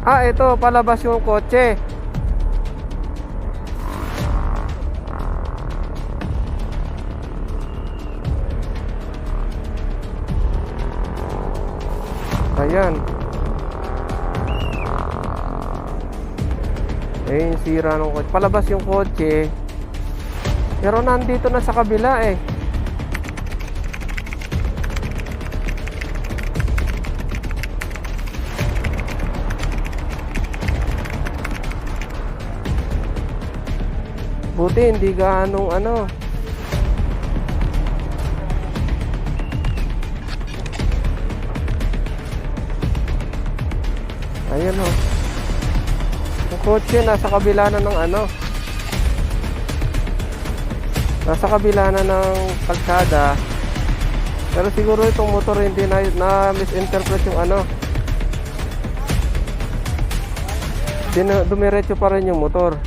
Ito, palabas yung kotse. Ayan. Yung sira ng kotse. Palabas yung kotse. Pero nandito na sa kabila eh. Buti hindi gaanong ano. Ayan o. Yung kotse nasa kabila na ng ano. Nasa kabila na ng kalsada. Pero siguro itong motor hindi na misinterpret yung ano. Dumiretso pa rin yung motor.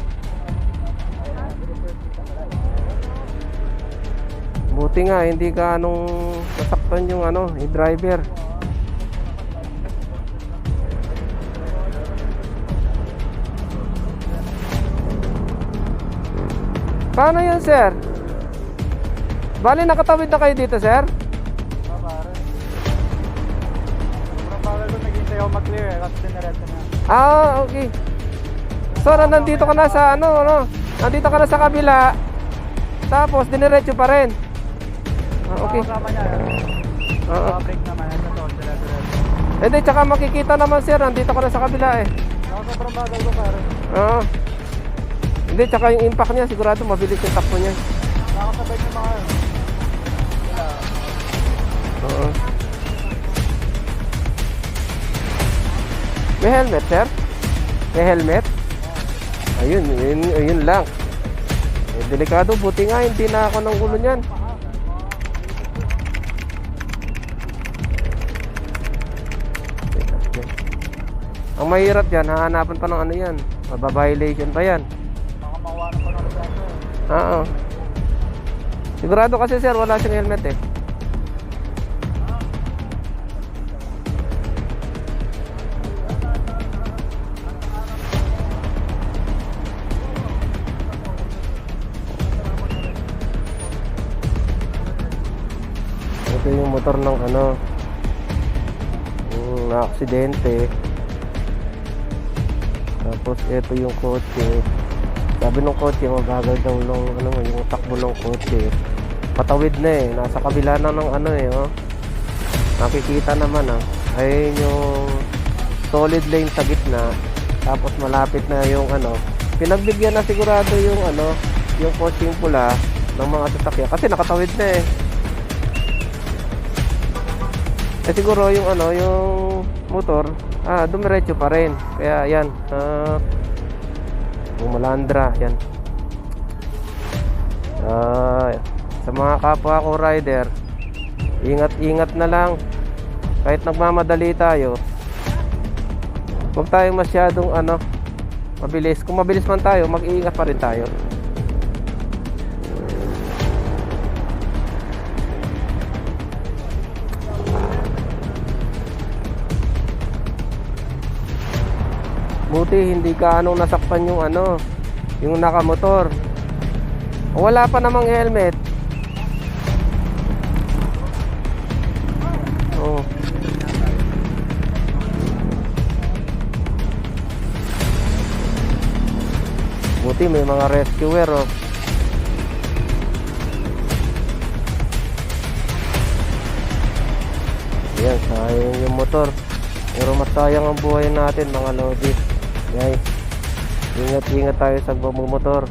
Buti nga hindi ka anong nasaktan yung ano, yung driver. Paano yun, sir? Bali nakatawid na kayo dito, sir? Pare. Sobrang bagal ko naghintay ako mag-clear eh, kasi diniretso na. Okay. So, nandito ka na sa ano? Nandito ka na sa kabila. Tapos diniretso pa rin. Okay. Kasama niya. Break naman, ito to, diretso. Hindi, tsaka makikita naman, sir. Nandito ka na sa kabila eh. Sobrang bagal ko, pare. Hindi, tsaka yung impact niya, sigurado mabilis yung takbo niya. Nakasabay niya mga yun. May helmet, sir? May helmet? Ayun lang. Delikado, buti nga hindi na ako ng gulo niyan. Ang mahirap dyan, hahanapan pa ng ano yan. Mababiolation pa yan. Baka makuha na pa ng resento eh. Oo. Sigurado kasi, sir, wala siyang helmet eh. Ito yung motor ng ano, yung na-aksidente. Tapos ito yung kotse. Sabi ng kotse, mabagal daw ng ano, yung takbo ng kotse. Patawid na eh, nasa kabila na ng ano eh, oh. Nakikita naman ayun yung solid lane sa gitna. Tapos malapit na yung ano, pinagbigyan na sigurado yung ano, yung kotseng pula ng mga sasakyan kasi nakatawid na eh. Siguro yung ano, yung motor, dumiretso pa rin. Kaya yan, yung malandra, yan. Sa mga kapwa ko rider, ingat-ingat na lang. Kahit nagmamadali tayo, huwag tayong masyadong ano, mabilis. Kung mabilis man tayo, mag-iingat pa rin tayo. Buti hindi ka anong nasaktan yung ano, yung nakamotor. Wala pa namang helmet. Buti may mga rescuer Ayan, sayang yung motor. Pero mas sayang ang buhay natin, mga lodi. Guys, ingat-ingat tayo sa motor.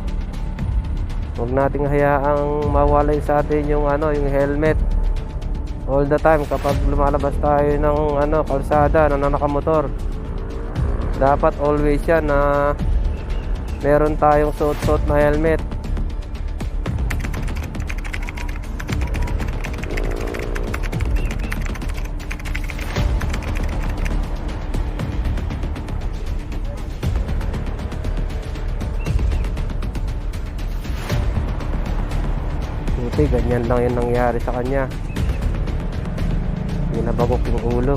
Huwag nating hayaang mawalay sa atin yung ano, yung helmet. All the time kapag lumalabas tayo ng ano, kalsada na nakamotor. Dapat always yan na meron tayong suot-suot na helmet. Buti ganyan lang yung nangyari sa kanya. Hindi nabagok yung ulo.